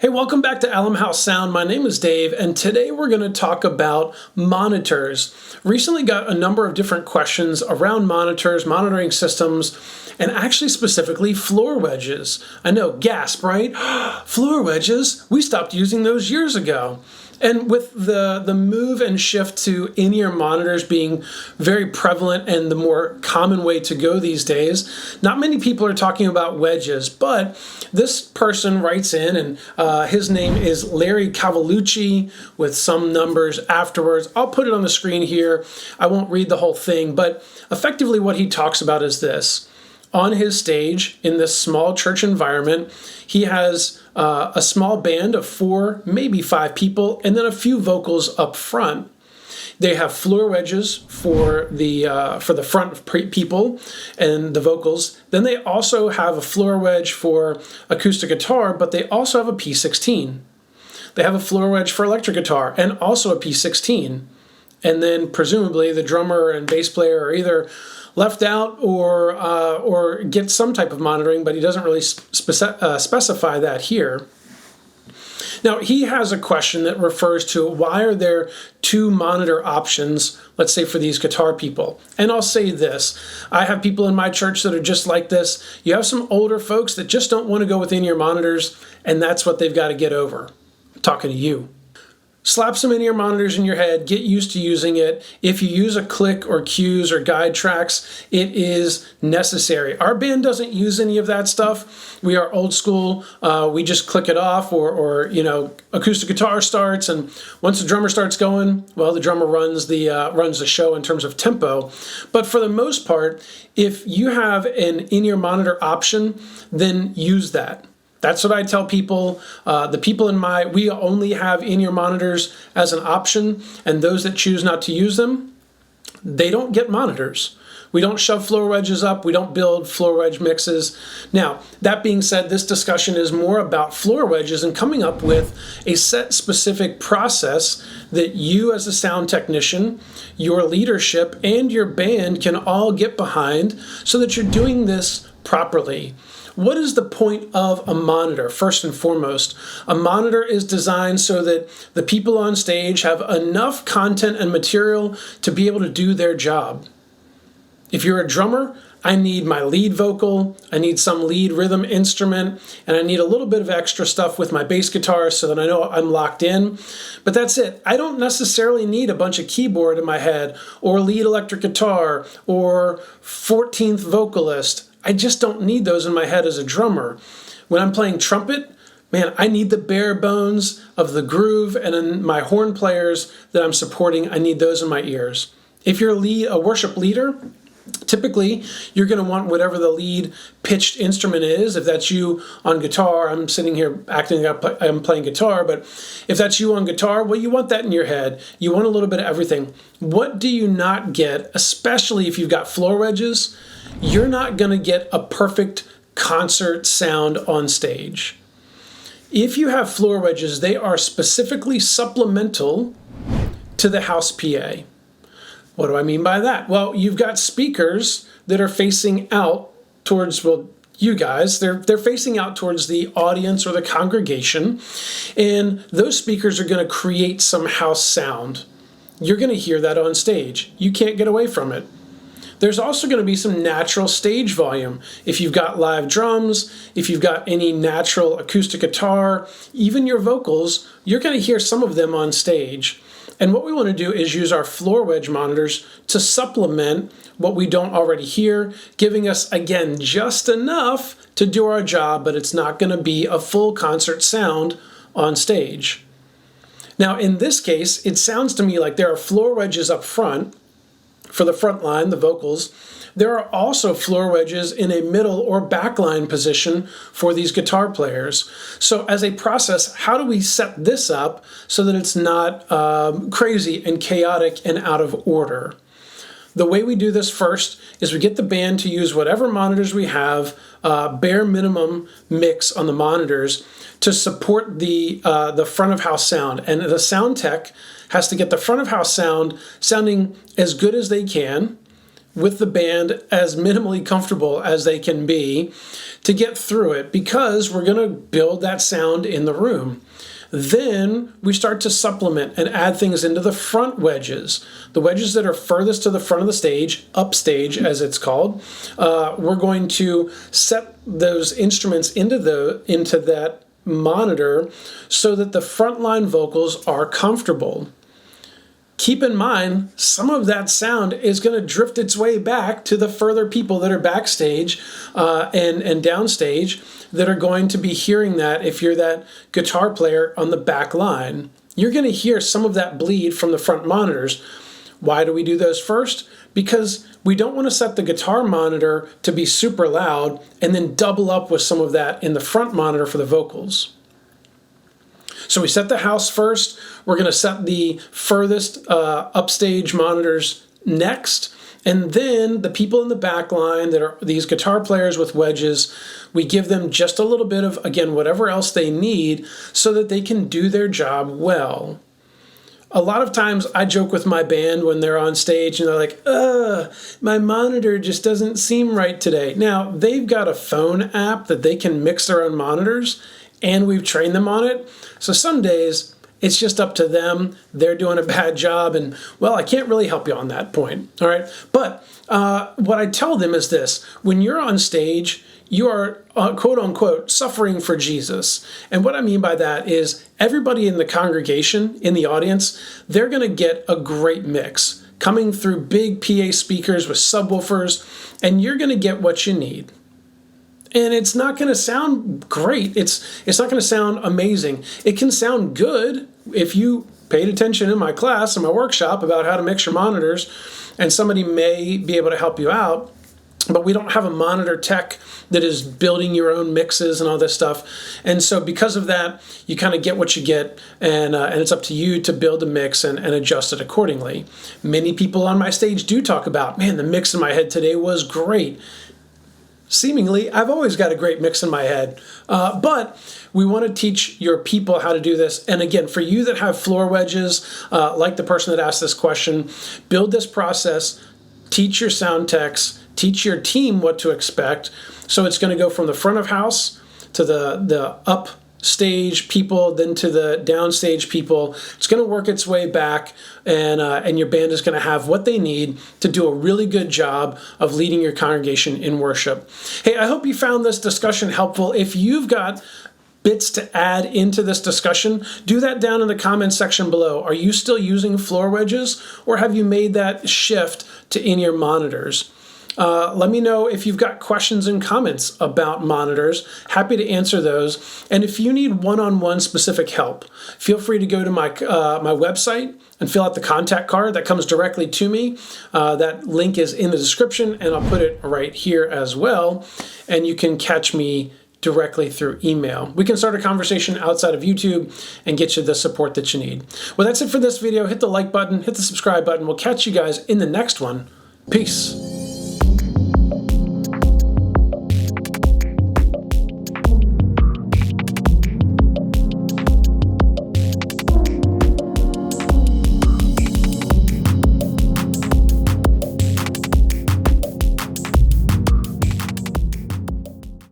Hey, welcome back to Alum House Sound. My name is Dave, and today we're going to talk about monitors. Recently got a number of different questions around monitors, monitoring systems, and actually specifically floor wedges. I know, gasp, right? Floor wedges? We stopped using those years ago. And with the move and shift to in-ear monitors being very prevalent and the more common way to go these days, not many people are talking about wedges, but this person writes in, and his name is Larry Cavalucci with some numbers afterwards. I'll put it on the screen here. I won't read the whole thing, but effectively what he talks about is this. On his stage in this small church environment, he has a small band of 4, maybe 5 people, and then a few vocals up front. They have floor wedges for the front people and the vocals. Then they also have a floor wedge for acoustic guitar, but they also have a P16. They have a floor wedge for electric guitar and also a P16. And then presumably the drummer and bass player are either left out or get some type of monitoring, but he doesn't really specify that here. Now, he has a question that refers to why are there 2 monitor options, let's say for these guitar people. And I'll say this, I have people in my church that are just like this. You have some older folks that just don't want to go with in-ear monitors, and that's what they've got to get over. I'm talking to you. Slap some in-ear monitors in your head, get used to using it. If you use a click or cues or guide tracks, it is necessary. Our band doesn't use any of that stuff. We are old school. We just click it off or acoustic guitar starts, and once the drummer starts going, well, the drummer runs the show in terms of tempo. But for the most part, if you have an in-ear monitor option, then use that. That's what I tell people. The people we only have in-ear monitors as an option, and those that choose not to use them, they don't get monitors. We don't shove floor wedges up. We don't build floor wedge mixes. Now, that being said, this discussion is more about floor wedges and coming up with a set specific process that you as a sound technician, your leadership, and your band can all get behind so that you're doing this properly. What is the point of a monitor? First and foremost, a monitor is designed so that the people on stage have enough content and material to be able to do their job. If you're a drummer, I need my lead vocal, I need some lead rhythm instrument, and I need a little bit of extra stuff with my bass guitar so that I know I'm locked in. But that's it. I don't necessarily need a bunch of keyboard in my head or lead electric guitar or 14th vocalist. I just don't need those in my head as a drummer. When I'm playing trumpet, man, I need the bare bones of the groove, and then my horn players that I'm supporting, I need those in my ears. If you're a worship leader, typically you're going to want whatever the lead pitched instrument is. If that's you on guitar, I'm sitting here acting like I'm playing guitar, but if that's you on guitar, well, you want that in your head. You want a little bit of everything. What do you not get, especially if you've got floor wedges? You're not going to get a perfect concert sound on stage. If you have floor wedges, they are specifically supplemental to the house PA. What do I mean by that? Well, you've got speakers that are facing out towards, well, you guys, they're facing out towards the audience or the congregation, and those speakers are going to create some house sound. You're going to hear that on stage. You can't get away from it. There's also going to be some natural stage volume. If you've got live drums, if you've got any natural acoustic guitar, even your vocals, you're going to hear some of them on stage. And what we want to do is use our floor wedge monitors to supplement what we don't already hear, giving us, again, just enough to do our job, but it's not going to be a full concert sound on stage. Now, in this case, it sounds to me like there are floor wedges up front for the front line, the vocals. There are also floor wedges in a middle or back line position for these guitar players. So as a process, how do we set this up so that it's not crazy and chaotic and out of order? The way we do this first is we get the band to use whatever monitors we have, bare minimum mix on the monitors to support the front of house sound. And the sound tech has to get the front of house sound sounding as good as they can with the band as minimally comfortable as they can be to get through it, because we're going to build that sound in the room. Then we start to supplement and add things into the front wedges, the wedges that are furthest to the front of the stage, upstage as it's called. We're going to set those instruments into that monitor so that the frontline vocals are comfortable. Keep in mind, some of that sound is going to drift its way back to the further people that are backstage and downstage that are going to be hearing that. If you're that guitar player on the back line, you're going to hear some of that bleed from the front monitors. Why do we do those first? Because we don't want to set the guitar monitor to be super loud and then double up with some of that in the front monitor for the vocals. So we set the house first. We're going to set the furthest upstage monitors next. And then the people in the back line that are these guitar players with wedges, we give them just a little bit of, again, whatever else they need so that they can do their job well. A lot of times I joke with my band when they're on stage and they're like, my monitor just doesn't seem right today. Now, they've got a phone app that they can mix their own monitors, and we've trained them on it. So some days it's just up to them. They're doing a bad job, and well, I can't really help you on that point. All right. But what I tell them is this: when you're on stage, you are quote unquote suffering for Jesus. And what I mean by that is everybody in the congregation, in the audience, they're going to get a great mix coming through big PA speakers with subwoofers, and you're going to get what you need. And it's not going to sound great. It's not going to sound amazing. It can sound good if you paid attention in my class, in my workshop about how to mix your monitors, and somebody may be able to help you out. But we don't have a monitor tech that is building your own mixes and all this stuff. And so because of that, you kind of get what you get, and it's up to you to build a mix and adjust it accordingly. Many people on my stage do talk about, man, the mix in my head today was great. Seemingly, I've always got a great mix in my head, but we want to teach your people how to do this. And again, for you that have floor wedges, like the person that asked this question, build this process, teach your sound techs, teach your team what to expect. So it's going to go from the front of house to the upstage people, then to the downstage people. It's going to work its way back, and your band is going to have what they need to do a really good job of leading your congregation in worship. Hey, I hope you found this discussion helpful. If you've got bits to add into this discussion, do that down in the comments section below. Are you still using floor wedges, or have you made that shift to in-ear monitors? Let me know if you've got questions and comments about monitors. Happy to answer those. And if you need one-on-one specific help, feel free to go to my website and fill out the contact card that comes directly to me. That link is in the description, and I'll put it right here as well. And you can catch me directly through email. We can start a conversation outside of YouTube and get you the support that you need. Well, that's it for this video. Hit the like button, hit the subscribe button. We'll catch you guys in the next one. Peace.